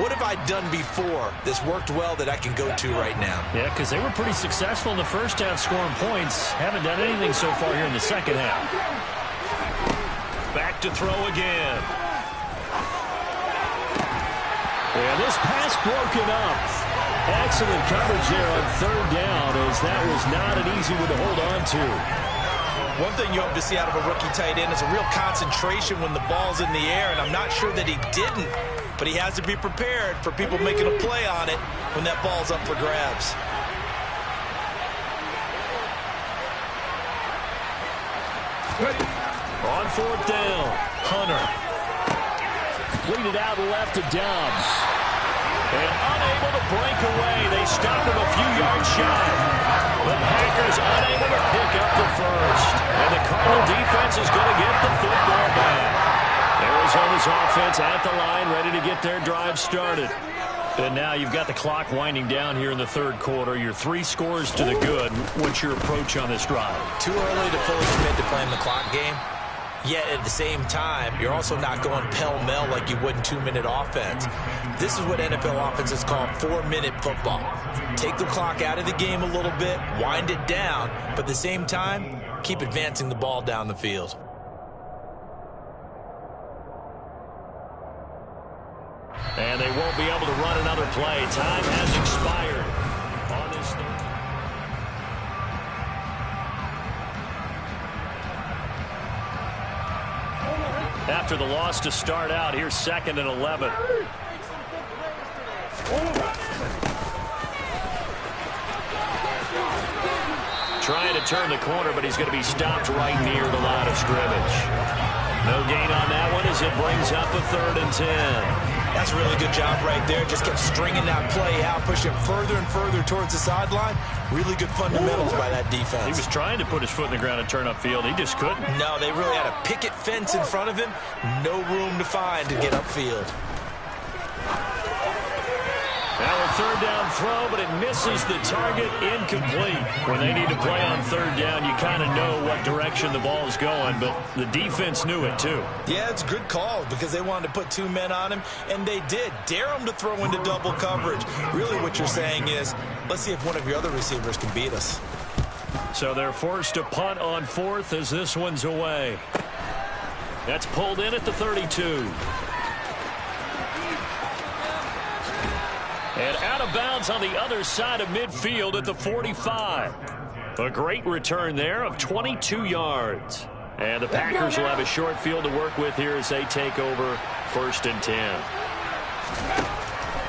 [SPEAKER 7] what have I done before that's worked well that I can go to right now?
[SPEAKER 6] Yeah, because they were pretty successful in the first half scoring points. Haven't done anything so far here in the second half. Back to throw again. And this pass broken up. Excellent coverage there on 3rd down, as that was not an easy one to hold on to.
[SPEAKER 7] One thing you hope to see out of a rookie tight end is a real concentration when the ball's in the air, and I'm not sure that he didn't, but he has to be prepared for people making a play on it when that ball's up for grabs.
[SPEAKER 8] On fourth down, Hunter. Lead it out left to Dobbs. And unable to break away. They stop him a few yards shy. The Packers unable to pick up the first. And the Cardinal defense is going to get the football back. Arizona's offense at the line, ready to get their drive started. And now you've got the clock winding down here in the third quarter. Your 3 scores to the good. What's your approach on this drive?
[SPEAKER 7] Too early to fully commit to playing the clock game. Yet at the same time, you're also not going pell-mell like you would in 2-minute offense. This is what NFL offenses call 4-minute football. Take the clock out of the game a little bit, wind it down, but at the same time, keep advancing the ball down the field.
[SPEAKER 8] And they won't be able to run another play. Time has expired on this third. After the loss to start out, here's 2nd and 11. Trying to turn the corner, but he's going to be stopped right near the line of scrimmage. No gain on that one as it brings up a 3rd and 10.
[SPEAKER 7] That's a really good job right there. Just kept stringing that play out, pushing further and further towards the sideline. Really good fundamentals by that defense.
[SPEAKER 8] He was trying to put his foot in the ground and turn upfield. He just couldn't.
[SPEAKER 7] No, they really had a picket fence in front of him. No room to find to get upfield.
[SPEAKER 8] Now a 3rd down throw, but it misses the target, incomplete. When they need to play on 3rd down, you kind of know what direction the ball is going, but the defense knew it too.
[SPEAKER 7] Yeah, it's a good call because they wanted to put 2 men on him, and they did. Dare him to throw into double coverage. Really what you're saying is, let's see if one of your other receivers can beat us.
[SPEAKER 8] So they're forced to punt on 4th as this one's away. That's pulled in at the 32. And out of bounds on the other side of midfield at the 45. A great return there of 22 yards. And the Packers will have a short field to work with here as they take over 1st and 10.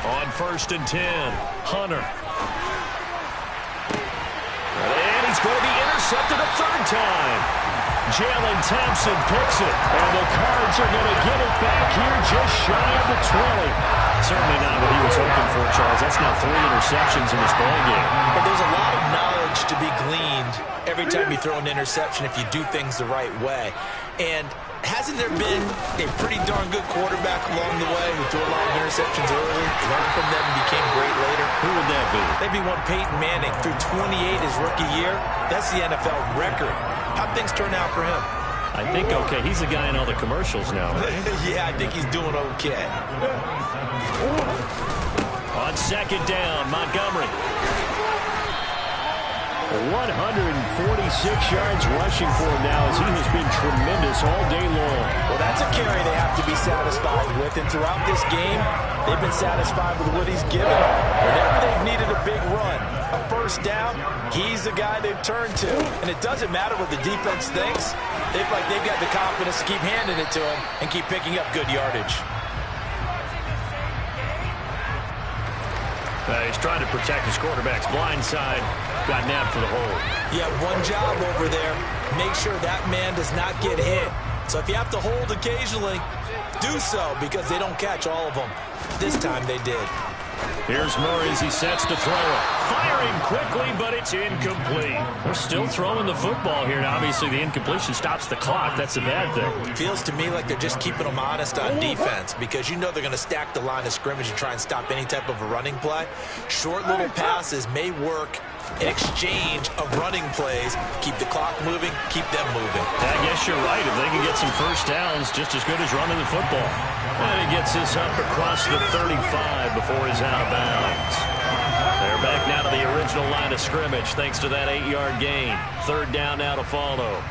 [SPEAKER 8] On 1st and 10, Hunter. And he's going to be intercepted a 3rd time. Jalen Thompson picks it, and the Cards are going to get it back here just shy of the 20. Certainly not what he was hoping for, Charles. That's now 3 interceptions in this ballgame.
[SPEAKER 7] But there's a lot of knowledge to be gleaned every time you throw an interception if you do things the right way. And hasn't there been a pretty darn good quarterback along the way who threw a lot of interceptions early, learned from them, and became great later?
[SPEAKER 8] Who would that be?
[SPEAKER 7] Maybe one Peyton Manning threw 28 his rookie year. That's the NFL record. How'd things turn out for him?
[SPEAKER 8] I think okay. He's the guy in all the commercials now, right?
[SPEAKER 7] Yeah, I think he's doing okay.
[SPEAKER 8] On 2nd down, Montgomery. 146 yards rushing for him now as he has been tremendous all day long.
[SPEAKER 7] Well, that's a carry they have to be satisfied with, and throughout this game, they've been satisfied with what he's given them. Whenever they've needed a big run, a 1st down, he's the guy they've turned to. And it doesn't matter what the defense thinks. They've got the confidence to keep handing it to him and keep picking up good yardage.
[SPEAKER 8] He's trying to protect his quarterback's blind side. Got nabbed for the hole.
[SPEAKER 7] You have one job over there. Make sure that man does not get hit. So if you have to hold occasionally, do so because they don't catch all of them. This time they did.
[SPEAKER 8] Here's Murray as he sets to throw it. Firing quickly, but it's incomplete. They're still throwing the football here. Now, obviously, the incompletion stops the clock. That's a bad thing.
[SPEAKER 7] Feels to me like they're just keeping them honest on defense because you know they're going to stack the line of scrimmage and try and stop any type of a running play. Short little passes may work in exchange of running plays. Keep the clock moving, keep them moving.
[SPEAKER 8] I guess you're right. If they can get some 1st downs, just as good as running the football. And he gets this up across the 35 before he's out of bounds. They're back now to the original line of scrimmage thanks to that 8-yard gain. 3rd down now to follow.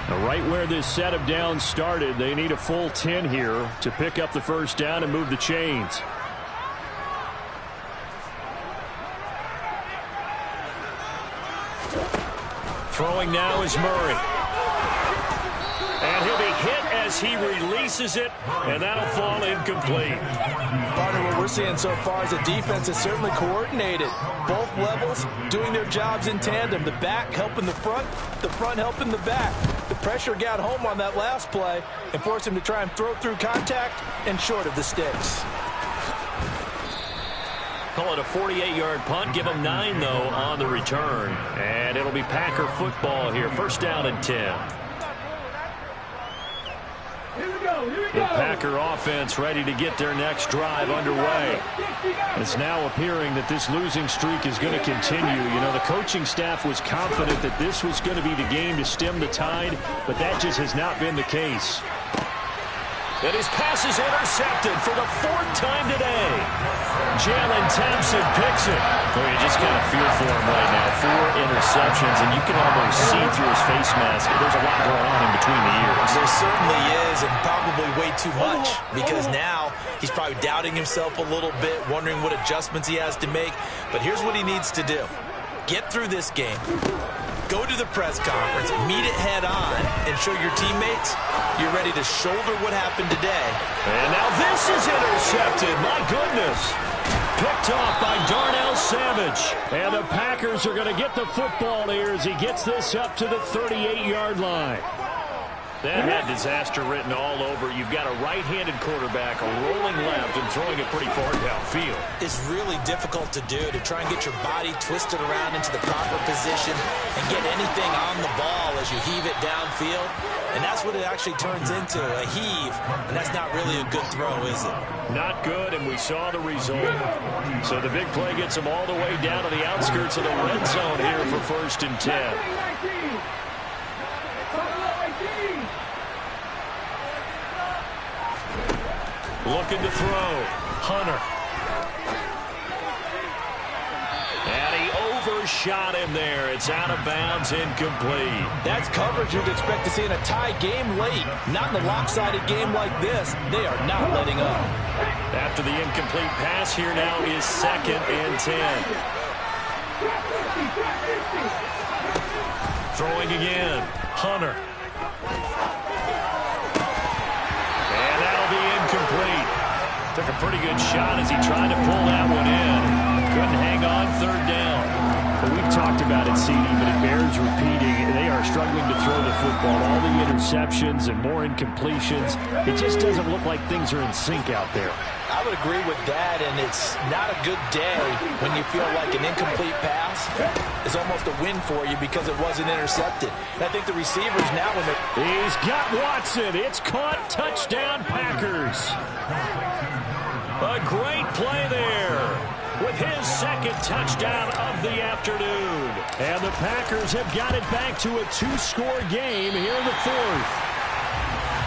[SPEAKER 8] A Right where this set of downs started, they need a full 10 here to pick up the first down and move the chains. Throwing now is Murray. And he'll be hit as he releases it, and that'll fall incomplete.
[SPEAKER 7] Partner, what we're seeing so far is the defense is certainly coordinated. Both levels doing their jobs in tandem. The back helping the front helping the back. The pressure got home on that last play and forced him to try and throw through contact and short of the sticks.
[SPEAKER 8] Call it a 48-yard punt. Give him 9, though, on the return. And it'll be Packer football here. First down and 10. The Packer offense ready to get their next drive underway. It's now appearing that this losing streak is going to continue. You know, the coaching staff was confident that this was going to be the game to stem the tide, but that just has not been the case. And his pass is intercepted for the 4th time today. Jalen Thompson picks it. Well, you just kind of feel for him right now. 4 interceptions, and you can almost see through his face mask. There's a lot going on in between the ears.
[SPEAKER 7] There certainly is, and probably way too much, because now he's probably doubting himself a little bit, wondering what adjustments he has to make. But here's what he needs to do. Get through this game. Go to the press conference, meet it head on, and show your teammates you're ready to shoulder what happened today.
[SPEAKER 8] And now this is intercepted. My goodness. Picked off by Darnell Savage. And the Packers are going to get the football here as he gets this up to the 38-yard line. That had disaster written all over. You've got a right-handed quarterback, a rolling left, and throwing it pretty far downfield.
[SPEAKER 7] It's really difficult to do, to try and get your body twisted around into the proper position and get anything on the ball as you heave it downfield. And that's what it actually turns into, a heave. And that's not really a good throw, is it?
[SPEAKER 8] Not good, and we saw the result. So the big play gets them all the way down to the outskirts of the red zone here for 1st and 10. Looking to throw. Hunter. And he overshot him there. It's out of bounds, incomplete.
[SPEAKER 7] That's coverage you'd expect to see in a tie game late. Not in a lopsided game like this. They are not letting up.
[SPEAKER 8] After the incomplete pass, here now is 2nd and 10. Throwing again. Hunter. And that'll be incomplete. Took a pretty good shot as he tried to pull that one in. Couldn't hang on 3rd down. Well, we've talked about it, CD, but it bears repeating. They are struggling to throw the football. All the interceptions and more incompletions. It just doesn't look like things are in sync out there.
[SPEAKER 7] I would agree with that, and it's not a good day when you feel like an incomplete pass is almost a win for you because it wasn't intercepted. And I think the receivers now, when they're...
[SPEAKER 8] He's got Watson. It's caught. Touchdown, Packers. A great play there with his 2nd touchdown of the afternoon. And the Packers have got it back to a 2-score game here in the 4th.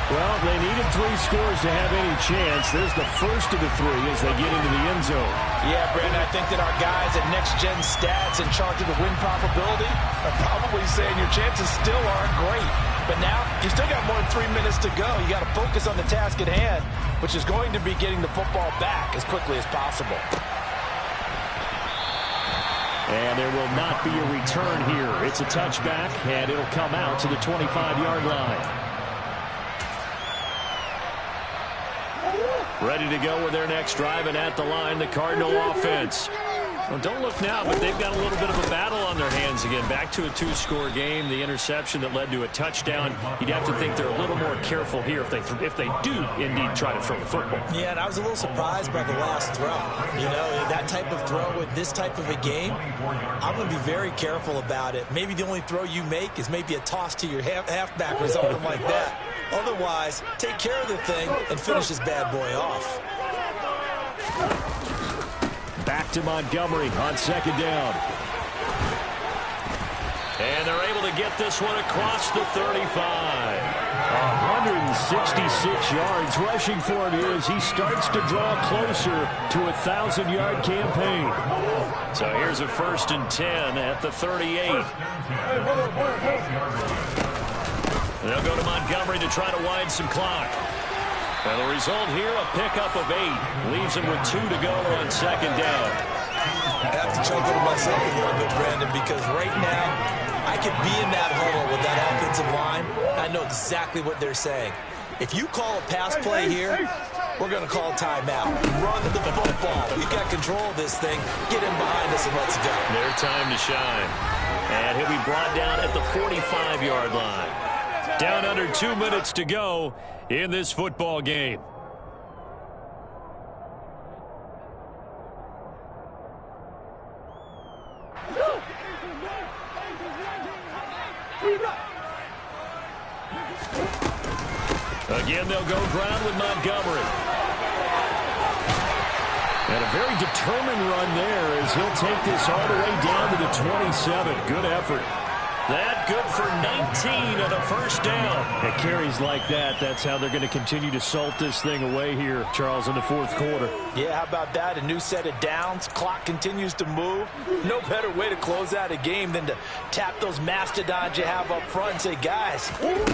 [SPEAKER 8] Well, they needed 3 scores to have any chance. There's the first of the 3 as they get into the end zone.
[SPEAKER 7] Yeah, Brandon, I think that our guys at Next Gen Stats in charge of the win probability are probably saying your chances still aren't great. But now, you still got more than 3 minutes to go. You got to focus on the task at hand, which is going to be getting the football back as quickly as possible.
[SPEAKER 8] And there will not be a return here. It's a touchback, and it'll come out to the 25-yard line. Ready to go with their next drive, and at the line, the Cardinal offense. Well, don't look now, but they've got a little bit of a battle on their hands again. Back to a 2-score game. The interception that led to a touchdown. You'd have to think they're a little more careful here if they do indeed try to throw the football.
[SPEAKER 7] Yeah, and I was a little surprised by the last throw. You know, that type of throw with this type of a game, I'm going to be very careful about it. Maybe the only throw you make is maybe a toss to your halfback or something like that. Otherwise, take care of the thing and finish this bad boy off.
[SPEAKER 8] Back to Montgomery on 2nd down. And they're able to get this one across the 35. 166 yards rushing for him here as he starts to draw closer to a 1,000-yard campaign. So here's a 1st and 10 at the 38. They'll go to Montgomery to try to wind some clock. And the result here, a pickup of 8. Leaves him with 2 to go on second down.
[SPEAKER 7] I have to chuckle to myself a little bit, Brandon, because right now I could be in that huddle with that offensive line. I know exactly what they're saying. If you call a pass play here, we're going to call a timeout. Run the football. We've got control of this thing. Get in behind us and let's go.
[SPEAKER 8] Their time to shine. And he'll be brought down at the 45-yard line. Down under 2 minutes to go in this football game. Again, they'll go ground with Montgomery. And a very determined run there as he'll take this all the way down to the 27. Good effort. That good for 19 and a first down. At carries like that, that's how they're going to continue to salt this thing away here, Charles, in the fourth quarter.
[SPEAKER 7] Yeah, how about that? A new set of downs. Clock continues to move. No better way to close out a game than to tap those mastodons you have up front and say, guys,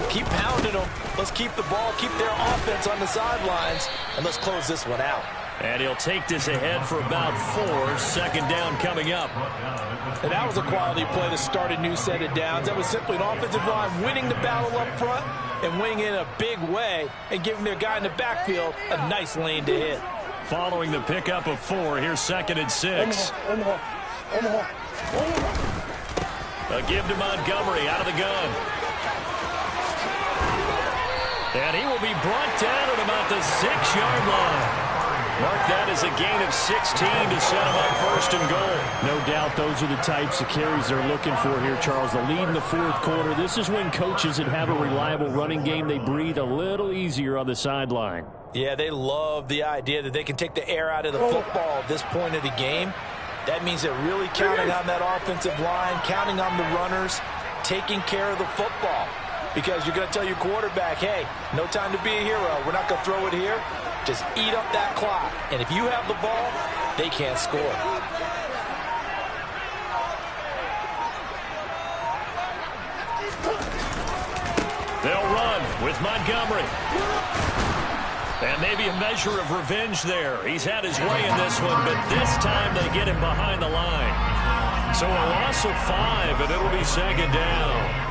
[SPEAKER 7] keep pounding them. Let's keep the ball, keep their offense on the sidelines, and let's close this one out.
[SPEAKER 8] And he'll take this ahead for about 4. Second down coming up.
[SPEAKER 7] And that was a quality play to start a new set of downs. That was simply an offensive line winning the battle up front and winning in a big way and giving their guy in the backfield a nice lane to hit.
[SPEAKER 8] Following the pickup of 4, here's 2nd and 6. A give to Montgomery out of the gun. And he will be brought down at about the 6-yard line. Mark that as a gain of 16 to set him up first and goal. No doubt those are the types of carries they're looking for here, Charles. The lead in the fourth quarter. This is when coaches that have a reliable running game, they breathe a little easier on the sideline.
[SPEAKER 7] Yeah, they love the idea that they can take the air out of the football at this point of the game. That means they're really counting on that offensive line, counting on the runners, taking care of the football. Because you're going to tell your quarterback, hey, no time to be a hero. We're not going to throw it here. Just eat up that clock. And if you have the ball, they can't score.
[SPEAKER 8] They'll run with Montgomery. And maybe a measure of revenge there. He's had his way in this one, but this time they get him behind the line. So a loss of 5, and it'll be second down.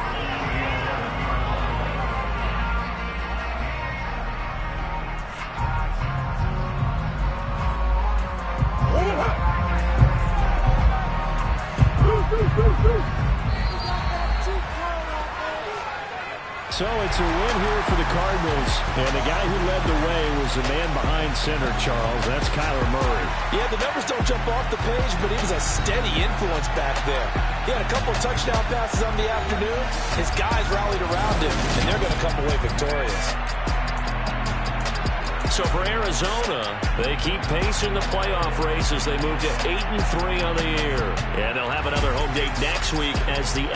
[SPEAKER 8] So it's a win here for the Cardinals, and the guy who led the way was the man behind center, Charles. That's Kyler Murray.
[SPEAKER 7] Yeah, the numbers don't jump off the page, but he was a steady influence back there. He had a couple of touchdown passes on the afternoon. His guys rallied around him, and they're going to come away victorious.
[SPEAKER 8] So for Arizona, they keep pace in the playoff race as they move to 8-3 on the year. And they'll have another home date next week as the